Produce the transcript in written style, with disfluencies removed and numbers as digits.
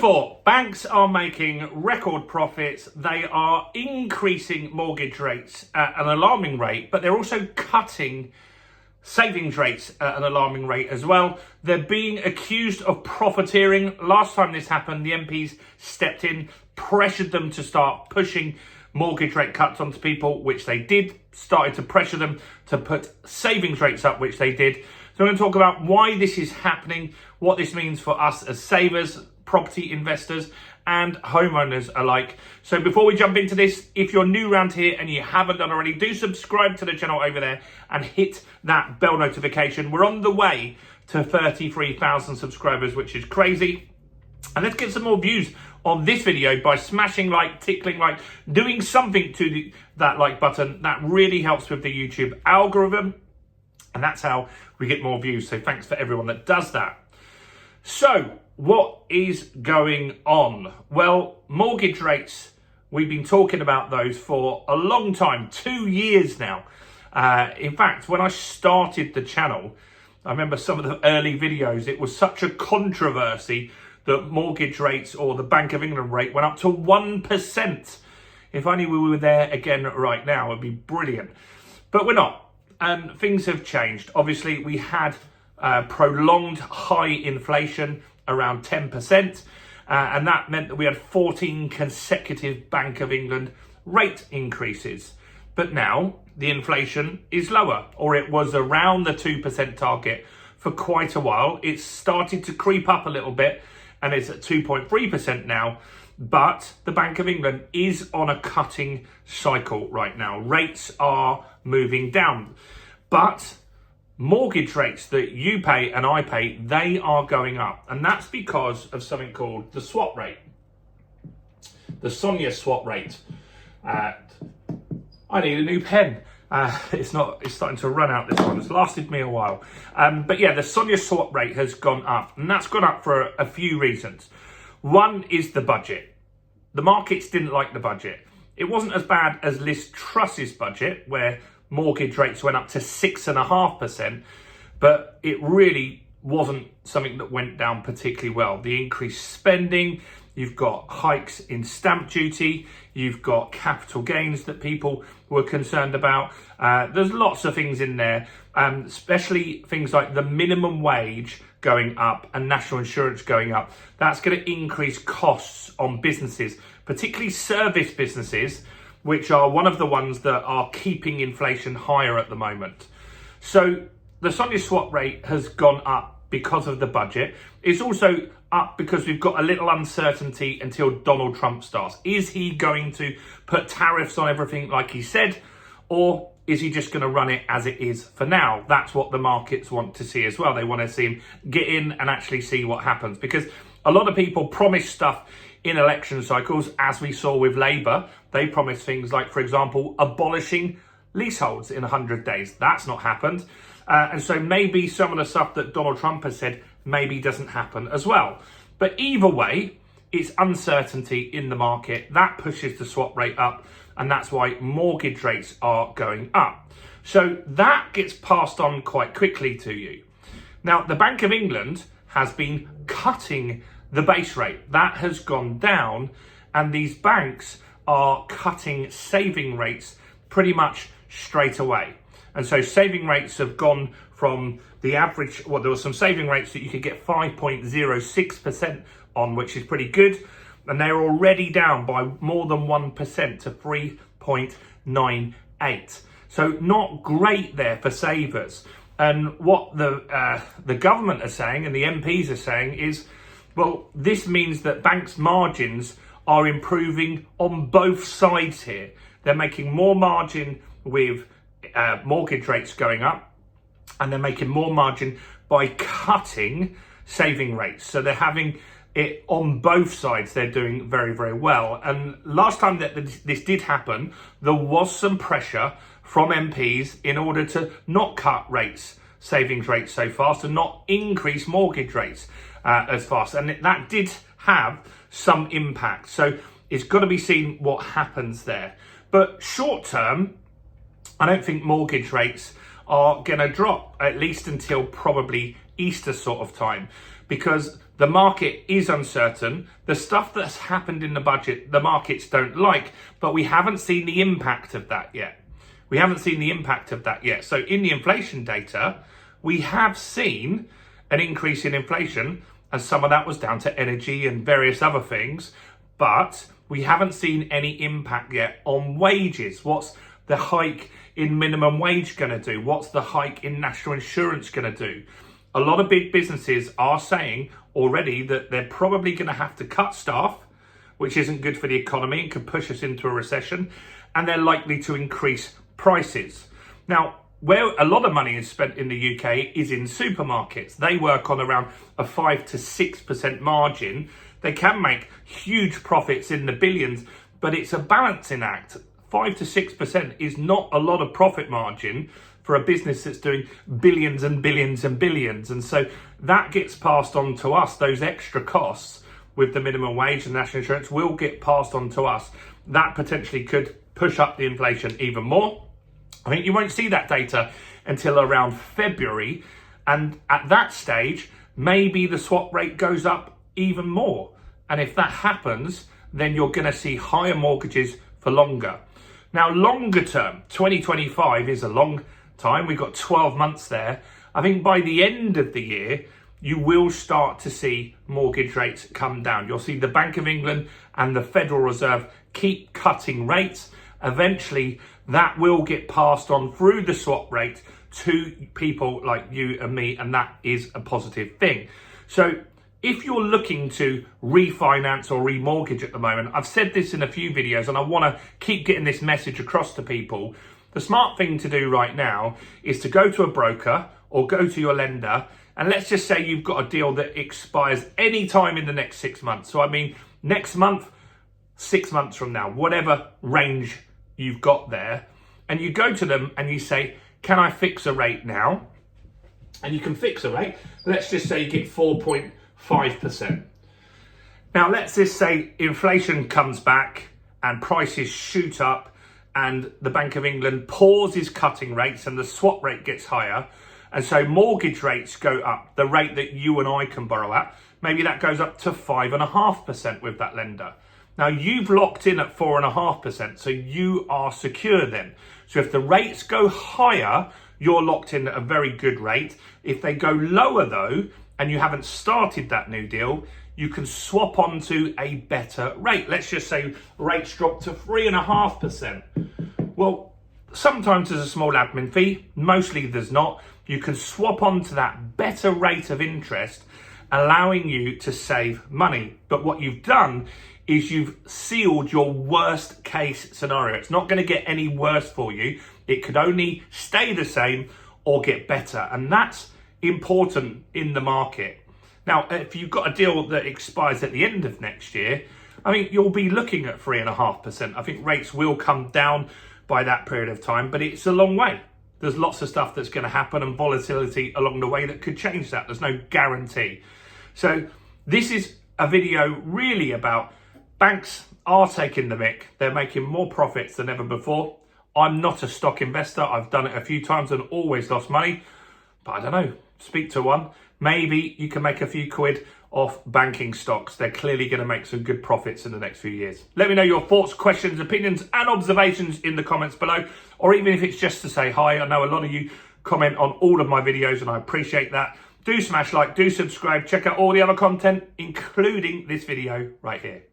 four, banks are making record profits. They are increasing mortgage rates at an alarming rate, but they're also cutting savings rates at an alarming rate as well. They're being accused of profiteering. Last time this happened, the MPs stepped in, pressured them to start pushing mortgage rate cuts onto people, which they did, started to pressure them to put savings rates up, which they did. So I'm going to talk about why this is happening, what this means for us as savers, property investors and homeowners alike. So before we jump into this, if you're new around here and you haven't done already, do subscribe to the channel over there and hit that bell notification. We're on the way to 33,000 subscribers, which is crazy. And let's get some more views on this video by smashing like, tickling like, doing something to that like button. That really helps with the YouTube algorithm. And that's how we get more views. So thanks for everyone that does that. So what is going on? Well, mortgage rates, we've been talking about those for a long time, 2 years now. In fact, when I started the channel, I remember some of the early videos, it was such a controversy that mortgage rates or the Bank of England rate went up to 1%. If only we were there again right now, it'd be brilliant. But we're not, and things have changed. Obviously, we had prolonged high inflation, around 10%, and that meant that we had 14 consecutive Bank of England rate increases. But now the inflation is lower, or it was around the 2% target for quite a while. It's started to creep up a little bit and it's at 2.3% now, but the Bank of England is on a cutting cycle right now. Rates are moving down, but mortgage rates that you pay and I pay, they are going up. And that's because of something called the swap rate. The SONIA swap rate. I need a new pen. It's starting to run out, this one. It's lasted me a while. But yeah, the SONIA swap rate has gone up. And that's gone up for a few reasons. One is the budget. The markets didn't like the budget. It wasn't as bad as Liz Truss's budget, where mortgage rates went up to 6.5%, but it really wasn't something that went down particularly well. The increased spending, you've got hikes in stamp duty, you've got capital gains that people were concerned about. There's lots of things in there, especially things like the minimum wage going up and national insurance going up. That's going to increase costs on businesses, particularly service businesses, which are one of the ones that are keeping inflation higher at the moment. So the SONIA swap rate has gone up because of the budget. It's also up because we've got a little uncertainty until Donald Trump starts. Is he going to put tariffs on everything like he said, or is he just going to run it as it is for now? That's what the markets want to see as well. They want to see him get in and actually see what happens, because a lot of people promise stuff in election cycles, as we saw with Labour. They promised things like, for example, abolishing leaseholds in 100 days. That's not happened. And so maybe some of the stuff that Donald Trump has said maybe doesn't happen as well. But either way, it's uncertainty in the market. That pushes the swap rate up, and that's why mortgage rates are going up. So that gets passed on quite quickly to you. Now, the Bank of England has been cutting the base rate. That has gone down, and these banks are cutting saving rates pretty much straight away. And so saving rates have gone from the average, well, there were some saving rates that you could get 5.06% on, which is pretty good. And they're already down by more than 1% to 3.98. So not great there for savers. And what the government are saying and the MPs are saying is, well, this means that banks' margins are improving on both sides here. They're making more margin with mortgage rates going up, and they're making more margin by cutting saving rates. So they're having it on both sides. They're doing very, very well. And last time that this did happen, there was some pressure from MPs in order to not cut rates, savings rates so fast, and not increase mortgage rates as fast. And that did have some impact. So it's got to be seen what happens there. But short term, I don't think mortgage rates are going to drop, at least until probably Easter sort of time. because the market is uncertain. The stuff that's happened in the budget, the markets don't like, but we haven't seen the impact of that yet. We haven't seen the impact of that yet. So in the inflation data, we have seen an increase in inflation, and some of that was down to energy and various other things, but we haven't seen any impact yet on wages. What's the hike in minimum wage going to do? What's the hike in national insurance going to do? A lot of big businesses are saying already that they're probably going to have to cut staff, which isn't good for the economy and could push us into a recession, and they're likely to increase prices. Now, where a lot of money is spent in the UK is in supermarkets. They work on around a 5 to 6% margin. They can make huge profits in the billions, but it's a balancing act. 5 to 6% is not a lot of profit margin for a business that's doing billions and billions and billions. And so that gets passed on to us. Those extra costs with the minimum wage and national insurance will get passed on to us. That potentially could push up the inflation even more. I think you won't see that data until around February. And at that stage, maybe the swap rate goes up even more. And if that happens, then you're going to see higher mortgages for longer. Now, longer term, 2025 is a long time. We've got 12 months there. I think by the end of the year, you will start to see mortgage rates come down. You'll see the Bank of England and the Federal Reserve keep cutting rates. Eventually, that will get passed on through the swap rate to people like you and me, and that is a positive thing. So if you're looking to refinance or remortgage at the moment, I've said this in a few videos and I want to keep getting this message across to people. The smart thing to do right now is to go to a broker or go to your lender, and let's just say you've got a deal that expires any time in the next 6 months. So I mean, next month, 6 months from now, whatever range you've got there, and you go to them and you say, can I fix a rate now? And you can fix a rate. Let's just say you get 4.5%. Now, let's just say inflation comes back and prices shoot up and the Bank of England pauses cutting rates and the swap rate gets higher. And so mortgage rates go up, the rate that you and I can borrow at. Maybe that goes up to 5.5% with that lender. Now, you've locked in at 4.5%, so you are secure then. So if the rates go higher, you're locked in at a very good rate. If they go lower though, and you haven't started that new deal, you can swap onto a better rate. Let's just say rates drop to 3.5%. Well, sometimes there's a small admin fee, mostly there's not. You can swap onto that better rate of interest, allowing you to save money. But what you've done is you've sealed your worst case scenario. It's not going to get any worse for you. It could only stay the same or get better. And that's important in the market. Now, if you've got a deal that expires at the end of next year, I mean, you'll be looking at 3.5%. I think rates will come down by that period of time, but it's a long way. There's lots of stuff that's going to happen and volatility along the way that could change that. There's no guarantee. So this is a video really about banks are taking the mick. They're making more profits than ever before. I'm not a stock investor. I've done it a few times and always lost money. But I don't know, speak to one. Maybe you can make a few quid off banking stocks. They're clearly going to make some good profits in the next few years. Let me know your thoughts, questions, opinions, and observations in the comments below. Or even if it's just to say hi. I know a lot of you comment on all of my videos and I appreciate that. Do smash like, do subscribe, check out all the other content, including this video right here.